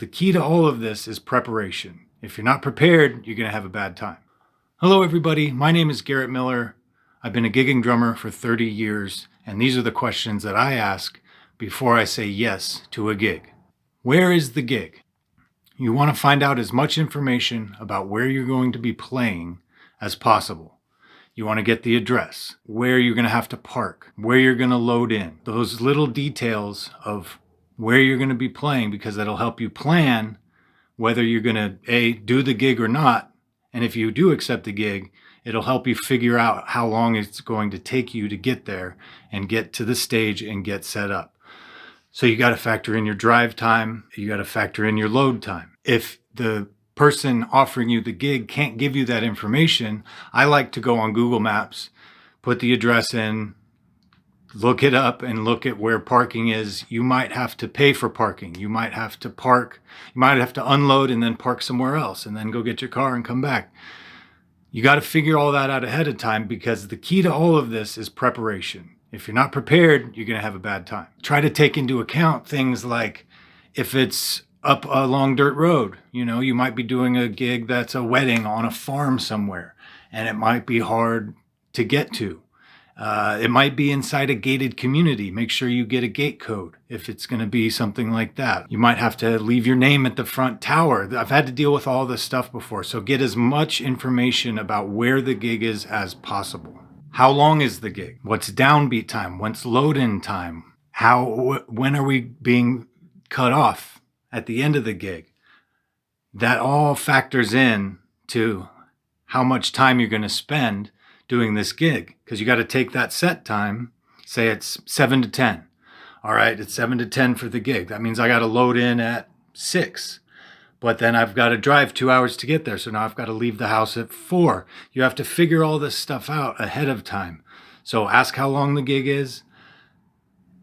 The key to all of this is preparation. If you're not prepared, you're going to have a bad time. Hello, everybody. My name is Garrett Miller. I've been a gigging drummer for 30 years, and these are the questions that I ask before I say yes to a gig. Where is the gig? You want to find out as much information about where you're going to be playing as possible. You want to get the address, where you're going to have to park, where you're going to load in, those little details of where you're going to be playing, because that'll help you plan whether you're going to do the gig or not. And if you do accept the gig, it'll help you figure out how long it's going to take you to get there and get to the stage and get set up. So you got to factor in your drive time. You got to factor in your load time. If the person offering you the gig can't give you that information, I like to go on Google Maps, put the address in, look it up, and look at where parking is. You might have to pay for parking. You might have to park. You might have to unload and then park somewhere else and then go get your car and come back. You got to figure all that out ahead of time, because the key to all of this is preparation. If you're not prepared, you're going to have a bad time. Try to take into account things like if it's up a long dirt road, you might be doing a gig that's a wedding on a farm somewhere, and it might be hard to get to. It might be inside a gated community. Make sure you get a gate code if it's going to be something like that. You might have to leave your name at the front tower. I've had to deal with all this stuff before. So get as much information about where the gig is as possible. How long is the gig? What's downbeat time? What's load-in time? When are we being cut off at the end of the gig? That all factors in to how much time you're going to spend doing this gig, because you got to take that set time, say it's 7 to 10. All right, it's 7 to 10 for the gig. That means I got to load in at 6, but then I've got to drive 2 hours to get there. So now I've got to leave the house at 4. You have to figure all this stuff out ahead of time. So ask how long the gig is.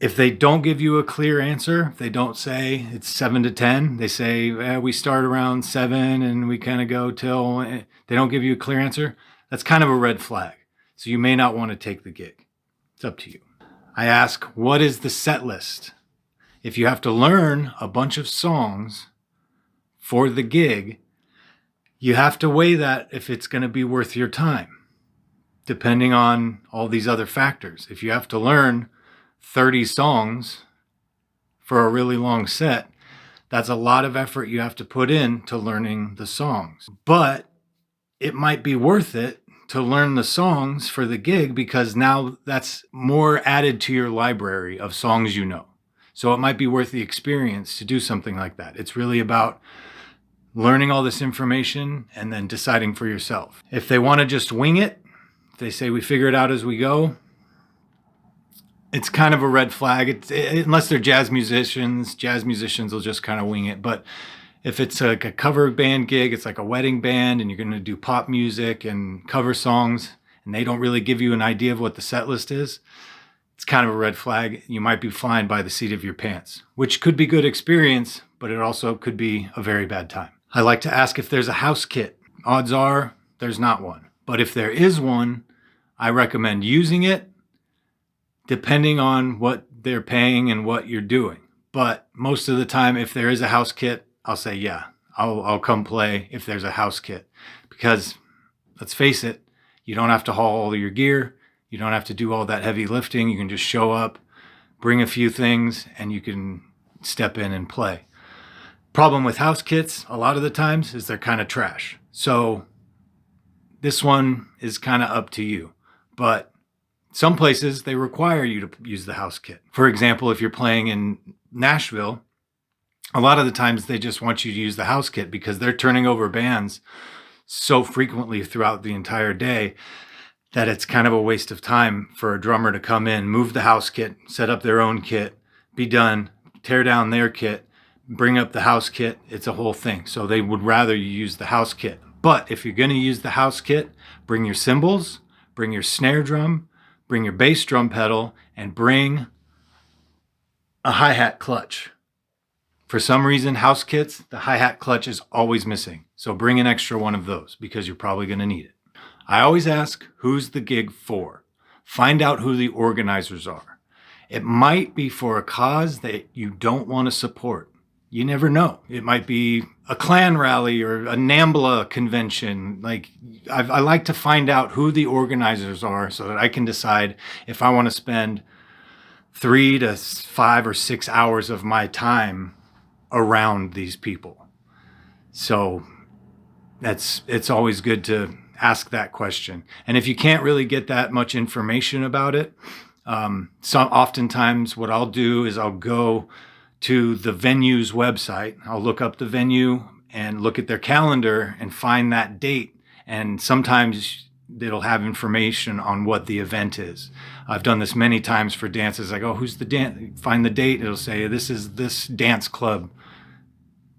If they don't give you a clear answer, if they don't say it's 7 to 10, they say we start around 7 and we kind of go till, they don't give you a clear answer, that's kind of a red flag. So you may not want to take the gig. It's up to you. I ask, what is the set list? If you have to learn a bunch of songs for the gig, you have to weigh that if it's going to be worth your time, depending on all these other factors. If you have to learn 30 songs for a really long set, that's a lot of effort you have to put in to learning the songs. But it might be worth it to learn the songs for the gig, because now that's more added to your library of songs you know. So it might be worth the experience to do something like that. It's really about learning all this information and then deciding for yourself. If they want to just wing it, if they say we figure it out as we go, it's kind of a red flag. Unless they're jazz musicians will just kind of wing it. But if it's like a cover band gig, it's like a wedding band, and you're going to do pop music and cover songs, and they don't really give you an idea of what the set list is, it's kind of a red flag. You might be flying by the seat of your pants, which could be good experience, but it also could be a very bad time. I like to ask if there's a house kit. Odds are there's not one. But if there is one, I recommend using it, depending on what they're paying and what you're doing. But most of the time, if there is a house kit, I'll say, yeah, I'll come play if there's a house kit. Because let's face it, you don't have to haul all your gear. You don't have to do all that heavy lifting. You can just show up, bring a few things, and you can step in and play. Problem with house kits, a lot of the times, is they're kind of trash. So this one is kind of up to you. But some places, they require you to use the house kit. For example, if you're playing in Nashville, a lot of the times they just want you to use the house kit, because they're turning over bands so frequently throughout the entire day that it's kind of a waste of time for a drummer to come in, move the house kit, set up their own kit, be done, tear down their kit, bring up the house kit. It's a whole thing. So they would rather you use the house kit. But if you're going to use the house kit, bring your cymbals, bring your snare drum, bring your bass drum pedal, and bring a hi-hat clutch. For some reason, house kits, the hi-hat clutch is always missing. So bring an extra one of those, because you're probably going to need it. I always ask, who's the gig for? Find out who the organizers are. It might be for a cause that you don't want to support. You never know. It might be a Klan rally or a NAMBLA convention. Like, I like to find out who the organizers are so that I can decide if I want to spend 3 to 5 or 6 hours of my time around these people. So it's always good to ask that question. And if you can't really get that much information about it, oftentimes what I'll do is I'll go to the venue's website. I'll look up the venue and look at their calendar and find that date. And sometimes it'll have information on what the event is. I've done this many times for dances. I go, who's the dance? Find the date. It'll say, this is this dance club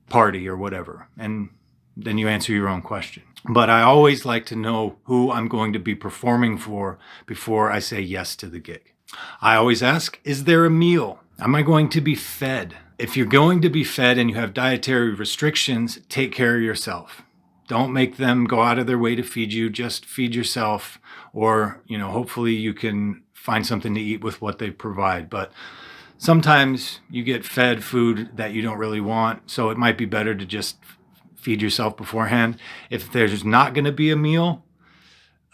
party or whatever. And then you answer your own question. But I always like to know who I'm going to be performing for before I say yes to the gig. I always ask, is there a meal? Am I going to be fed? If you're going to be fed and you have dietary restrictions, take care of yourself. Don't make them go out of their way to feed you. Just feed yourself, or, hopefully you can find something to eat with what they provide. But sometimes you get fed food that you don't really want, so it might be better to just feed yourself beforehand. If there's not going to be a meal,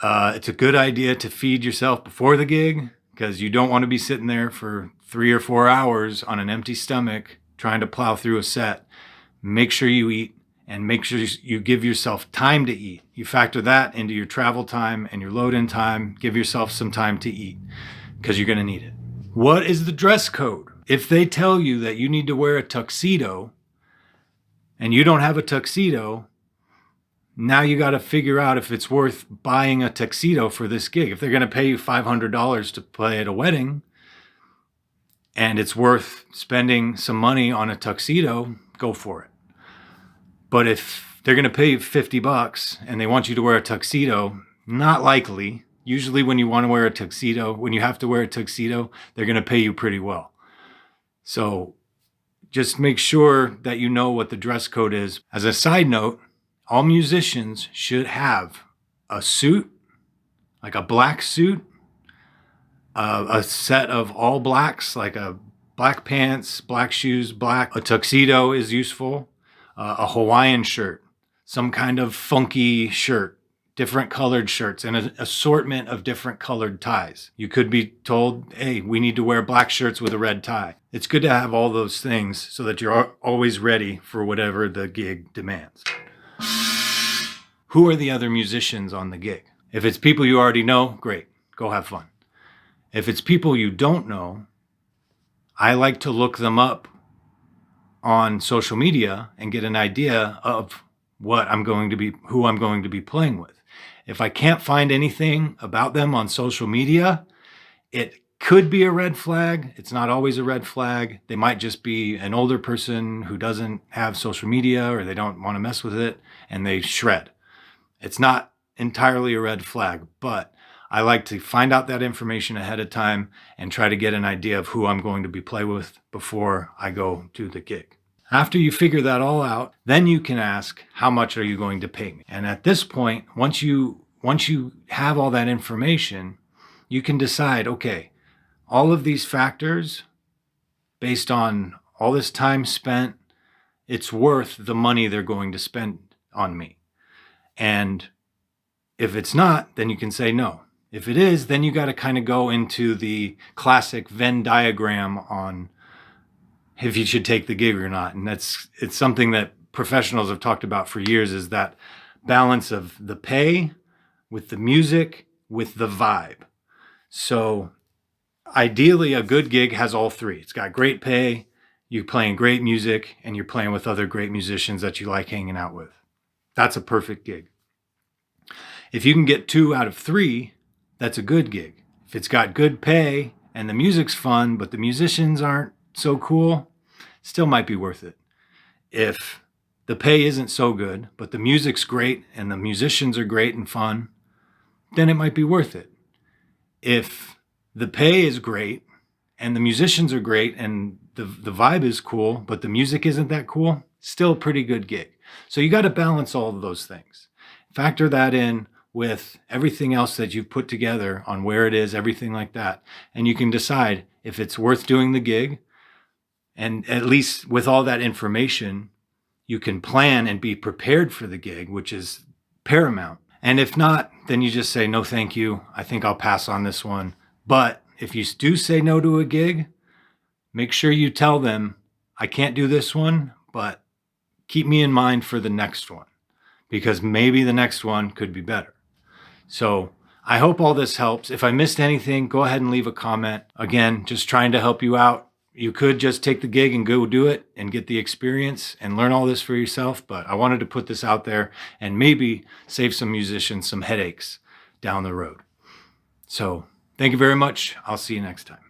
it's a good idea to feed yourself before the gig, because you don't want to be sitting there for 3 or 4 hours on an empty stomach trying to plow through a set. Make sure you eat, and make sure you give yourself time to eat. You factor that into your travel time and your load-in time. Give yourself some time to eat, because you're going to need it. What is the dress code? If they tell you that you need to wear a tuxedo and you don't have a tuxedo, now you got to figure out if it's worth buying a tuxedo for this gig. If they're going to pay you $500 to play at a wedding and it's worth spending some money on a tuxedo, go for it. But if they're going to pay you $50 and they want you to wear a tuxedo, not likely. Usually when you want to wear a tuxedo, when you have to wear a tuxedo, they're going to pay you pretty well. So just make sure that you know what the dress code is. As a side note, all musicians should have a suit, like a black suit, a set of all blacks, like a black pants, black shoes, black. A tuxedo is useful, a Hawaiian shirt, some kind of funky shirt, different colored shirts, and an assortment of different colored ties. You could be told, hey, we need to wear black shirts with a red tie. It's good to have all those things so that you're always ready for whatever the gig demands. Who are the other musicians on the gig? If it's people you already know, great, go have fun. If it's people you don't know, I like to look them up on social media and get an idea of who I'm going to be playing with. If I can't find anything about them on social media, it could be a red flag. It's not always a red flag. They might just be an older person who doesn't have social media, or they don't want to mess with it and they shred. It's not entirely a red flag, but I like to find out that information ahead of time and try to get an idea of who I'm going to be playing with before I go to the gig. After you figure that all out, then you can ask, how much are you going to pay me? And at this point, once you have all that information, you can decide, okay, all of these factors, based on all this time spent, it's worth the money they're going to spend on me. And if it's not, then you can say no. If it is, then you got to kind of go into the classic Venn diagram on if you should take the gig or not. And it's something that professionals have talked about for years, is that balance of the pay with the music, with the vibe. So ideally, a good gig has all three. It's got great pay, you're playing great music, and you're playing with other great musicians that you like hanging out with. That's a perfect gig. If you can get 2 out of 3, that's a good gig. If it's got good pay and the music's fun, but the musicians aren't so cool, still might be worth it. If the pay isn't so good, but the music's great and the musicians are great and fun, then it might be worth it. If the pay is great and the musicians are great and the vibe is cool, but the music isn't that cool, still a pretty good gig. So you got to balance all of those things. Factor that in with everything else that you've put together on where it is, everything like that. And you can decide if it's worth doing the gig, And at least with all that information, you can plan and be prepared for the gig, which is paramount. And if not, then you just say, no, thank you. I think I'll pass on this one. But if you do say no to a gig, make sure you tell them, I can't do this one, but keep me in mind for the next one, because maybe the next one could be better. So I hope all this helps. If I missed anything, go ahead and leave a comment. Again, just trying to help you out. You could just take the gig and go do it and get the experience and learn all this for yourself. But I wanted to put this out there and maybe save some musicians some headaches down the road. So thank you very much. I'll see you next time.